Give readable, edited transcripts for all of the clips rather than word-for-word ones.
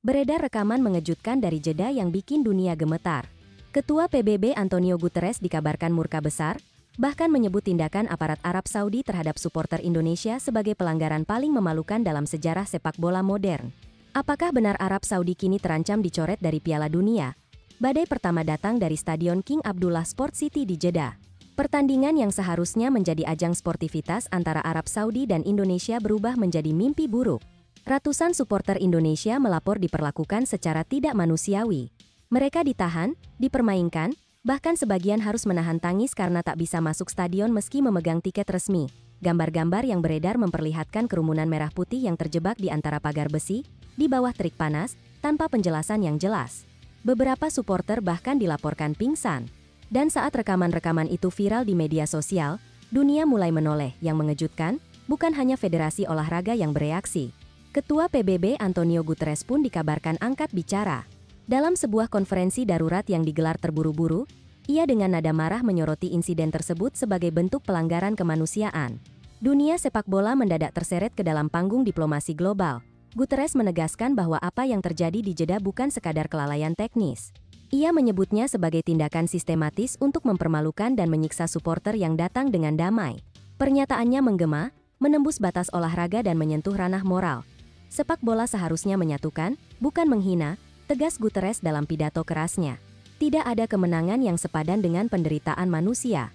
Beredar rekaman mengejutkan dari Jeddah yang bikin dunia gemetar. Ketua PBB Antonio Guterres dikabarkan murka besar, bahkan menyebut tindakan aparat Arab Saudi terhadap supporter Indonesia sebagai pelanggaran paling memalukan dalam sejarah sepak bola modern. Apakah benar Arab Saudi kini terancam dicoret dari Piala Dunia? Badai pertama datang dari Stadion King Abdullah Sport City di Jeddah. Pertandingan yang seharusnya menjadi ajang sportivitas antara Arab Saudi dan Indonesia berubah menjadi mimpi buruk. Ratusan supporter Indonesia melapor diperlakukan secara tidak manusiawi. Mereka ditahan, dipermainkan, bahkan sebagian harus menahan tangis karena tak bisa masuk stadion meski memegang tiket resmi. Gambar-gambar yang beredar memperlihatkan kerumunan merah putih yang terjebak di antara pagar besi, di bawah terik panas, tanpa penjelasan yang jelas. Beberapa supporter bahkan dilaporkan pingsan. Dan saat rekaman-rekaman itu viral di media sosial, dunia mulai menoleh. Yang mengejutkan, bukan hanya federasi olahraga yang bereaksi. Ketua PBB Antonio Guterres pun dikabarkan angkat bicara. Dalam sebuah konferensi darurat yang digelar terburu-buru, ia dengan nada marah menyoroti insiden tersebut sebagai bentuk pelanggaran kemanusiaan. Dunia sepak bola mendadak terseret ke dalam panggung diplomasi global. Guterres menegaskan bahwa apa yang terjadi di Jeddah bukan sekadar kelalaian teknis. Ia menyebutnya sebagai tindakan sistematis untuk mempermalukan dan menyiksa supporter yang datang dengan damai. Pernyataannya menggema, menembus batas olahraga dan menyentuh ranah moral. Sepak bola seharusnya menyatukan, bukan menghina, tegas Guterres dalam pidato kerasnya. Tidak ada kemenangan yang sepadan dengan penderitaan manusia.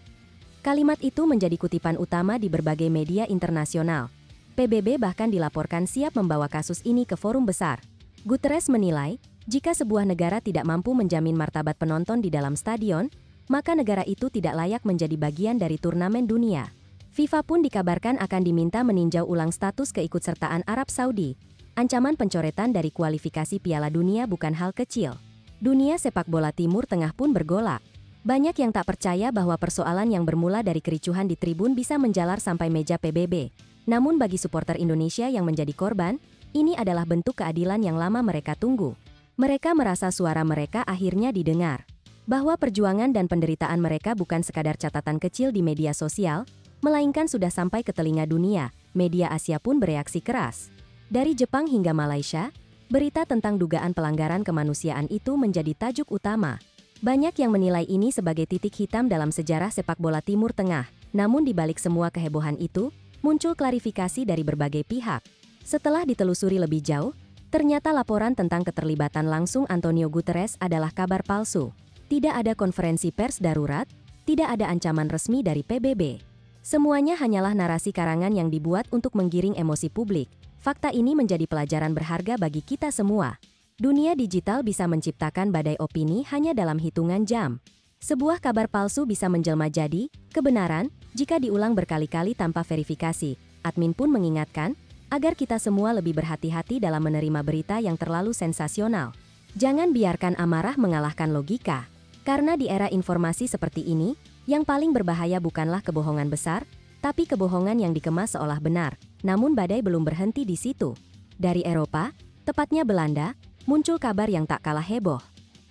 Kalimat itu menjadi kutipan utama di berbagai media internasional. PBB bahkan dilaporkan siap membawa kasus ini ke forum besar. Guterres menilai, jika sebuah negara tidak mampu menjamin martabat penonton di dalam stadion, maka negara itu tidak layak menjadi bagian dari turnamen dunia. FIFA pun dikabarkan akan diminta meninjau ulang status keikutsertaan Arab Saudi. Ancaman pencoretan dari kualifikasi Piala Dunia bukan hal kecil. Dunia sepak bola Timur Tengah pun bergolak. Banyak yang tak percaya bahwa persoalan yang bermula dari kericuhan di tribun bisa menjalar sampai meja PBB. Namun bagi supporter Indonesia yang menjadi korban, ini adalah bentuk keadilan yang lama mereka tunggu. Mereka merasa suara mereka akhirnya didengar. Bahwa perjuangan dan penderitaan mereka bukan sekadar catatan kecil di media sosial, melainkan sudah sampai ke telinga dunia. Media Asia pun bereaksi keras. Dari Jepang hingga Malaysia, berita tentang dugaan pelanggaran kemanusiaan itu menjadi tajuk utama. Banyak yang menilai ini sebagai titik hitam dalam sejarah sepak bola Timur Tengah. Namun di balik semua kehebohan itu, muncul klarifikasi dari berbagai pihak. Setelah ditelusuri lebih jauh, ternyata laporan tentang keterlibatan langsung Antonio Guterres adalah kabar palsu. Tidak ada konferensi pers darurat, tidak ada ancaman resmi dari PBB. Semuanya hanyalah narasi karangan yang dibuat untuk menggiring emosi publik. Fakta ini menjadi pelajaran berharga bagi kita semua. Dunia digital bisa menciptakan badai opini hanya dalam hitungan jam. Sebuah kabar palsu bisa menjelma jadi kebenaran jika diulang berkali-kali tanpa verifikasi. Admin pun mengingatkan agar kita semua lebih berhati-hati dalam menerima berita yang terlalu sensasional. Jangan biarkan amarah mengalahkan logika. Karena di era informasi seperti ini, yang paling berbahaya bukanlah kebohongan besar, tapi kebohongan yang dikemas seolah benar. Namun badai belum berhenti di situ. Dari Eropa, tepatnya Belanda, muncul kabar yang tak kalah heboh.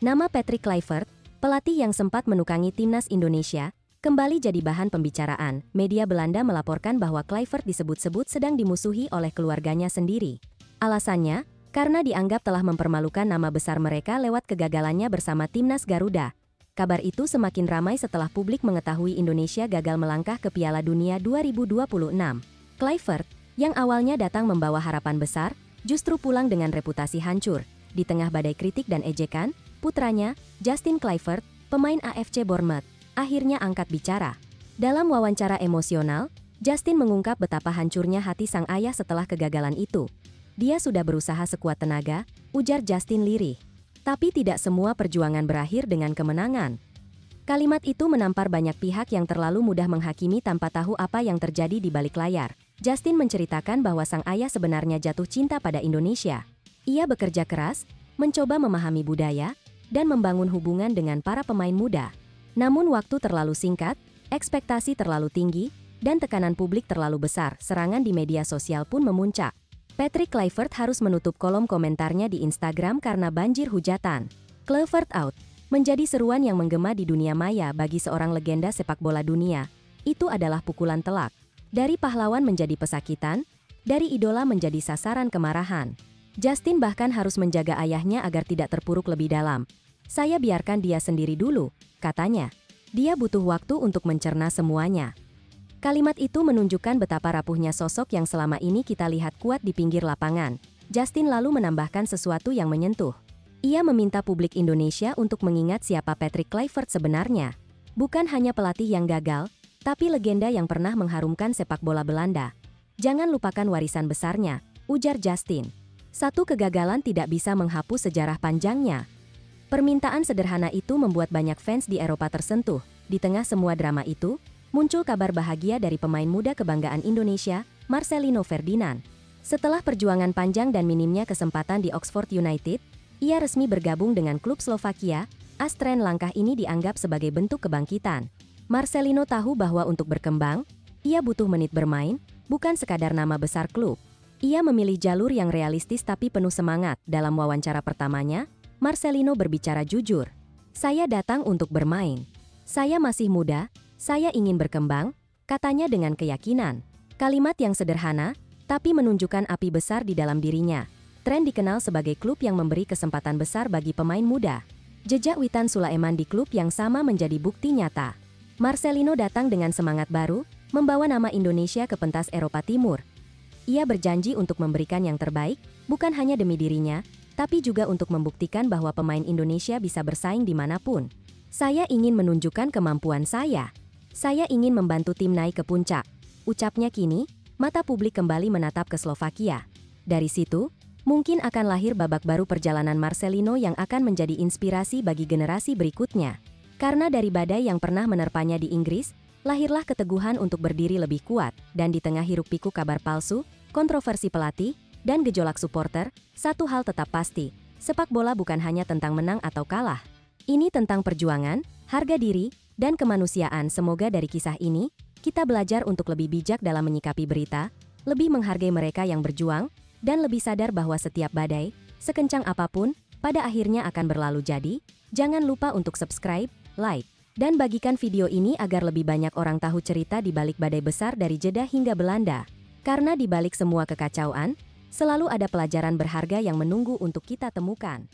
Nama Patrick Kluivert, pelatih yang sempat menukangi timnas Indonesia, kembali jadi bahan pembicaraan. Media Belanda melaporkan bahwa Kluivert disebut-sebut sedang dimusuhi oleh keluarganya sendiri. Alasannya, karena dianggap telah mempermalukan nama besar mereka lewat kegagalannya bersama timnas Garuda. Kabar itu semakin ramai setelah publik mengetahui Indonesia gagal melangkah ke Piala Dunia 2026. Kluivert, yang awalnya datang membawa harapan besar, justru pulang dengan reputasi hancur. Di tengah badai kritik dan ejekan, putranya, Justin Kluivert, pemain AFC Bournemouth, akhirnya angkat bicara. Dalam wawancara emosional, Justin mengungkap betapa hancurnya hati sang ayah setelah kegagalan itu. Dia sudah berusaha sekuat tenaga, ujar Justin lirih. Tapi tidak semua perjuangan berakhir dengan kemenangan. Kalimat itu menampar banyak pihak yang terlalu mudah menghakimi tanpa tahu apa yang terjadi di balik layar. Justin menceritakan bahwa sang ayah sebenarnya jatuh cinta pada Indonesia. Ia bekerja keras, mencoba memahami budaya, dan membangun hubungan dengan para pemain muda. Namun waktu terlalu singkat, ekspektasi terlalu tinggi, dan tekanan publik terlalu besar. Serangan di media sosial pun memuncak. Patrick Kluivert harus menutup kolom komentarnya di Instagram karena banjir hujatan. Kluivert out menjadi seruan yang menggema di dunia maya bagi seorang legenda sepak bola dunia. Itu adalah pukulan telak. Dari pahlawan menjadi pesakitan, dari idola menjadi sasaran kemarahan. Justin bahkan harus menjaga ayahnya agar tidak terpuruk lebih dalam. Saya biarkan dia sendiri dulu, katanya. Dia butuh waktu untuk mencerna semuanya. Kalimat itu menunjukkan betapa rapuhnya sosok yang selama ini kita lihat kuat di pinggir lapangan. Justin lalu menambahkan sesuatu yang menyentuh. Ia meminta publik Indonesia untuk mengingat siapa Patrick Kluivert sebenarnya. Bukan hanya pelatih yang gagal, tapi legenda yang pernah mengharumkan sepak bola Belanda. Jangan lupakan warisan besarnya, ujar Justin. Satu kegagalan tidak bisa menghapus sejarah panjangnya. Permintaan sederhana itu membuat banyak fans di Eropa tersentuh. Di tengah semua drama itu, muncul kabar bahagia dari pemain muda kebanggaan Indonesia, Marcelino Ferdinand. Setelah perjuangan panjang dan minimnya kesempatan di Oxford United, ia resmi bergabung dengan klub Slovakia. Astren langkah ini dianggap sebagai bentuk kebangkitan. Marcelino tahu bahwa untuk berkembang, ia butuh menit bermain, bukan sekadar nama besar klub. Ia memilih jalur yang realistis tapi penuh semangat. Dalam wawancara pertamanya, Marcelino berbicara jujur. Saya datang untuk bermain. Saya masih muda, saya ingin berkembang, katanya dengan keyakinan. Kalimat yang sederhana, tapi menunjukkan api besar di dalam dirinya. Tren dikenal sebagai klub yang memberi kesempatan besar bagi pemain muda. Jejak Witan Sulaiman di klub yang sama menjadi bukti nyata. Marcelino datang dengan semangat baru, membawa nama Indonesia ke pentas Eropa Timur. Ia berjanji untuk memberikan yang terbaik, bukan hanya demi dirinya, tapi juga untuk membuktikan bahwa pemain Indonesia bisa bersaing dimanapun. Saya ingin menunjukkan kemampuan saya. Saya ingin membantu tim naik ke puncak. Ucapnya kini, mata publik kembali menatap ke Slovakia. Dari situ, mungkin akan lahir babak baru perjalanan Marcelino yang akan menjadi inspirasi bagi generasi berikutnya. Karena dari badai yang pernah menerpanya di Inggris, lahirlah keteguhan untuk berdiri lebih kuat, dan di tengah hiruk-pikuk kabar palsu, kontroversi pelatih, dan gejolak supporter, satu hal tetap pasti, sepak bola bukan hanya tentang menang atau kalah. Ini tentang perjuangan, harga diri, dan kemanusiaan. Semoga dari kisah ini, kita belajar untuk lebih bijak dalam menyikapi berita, lebih menghargai mereka yang berjuang, dan lebih sadar bahwa setiap badai, sekencang apapun, pada akhirnya akan berlalu. Jadi, jangan lupa untuk subscribe, like, dan bagikan video ini agar lebih banyak orang tahu cerita di balik badai besar dari Jeddah hingga Belanda. Karena di balik semua kekacauan, selalu ada pelajaran berharga yang menunggu untuk kita temukan.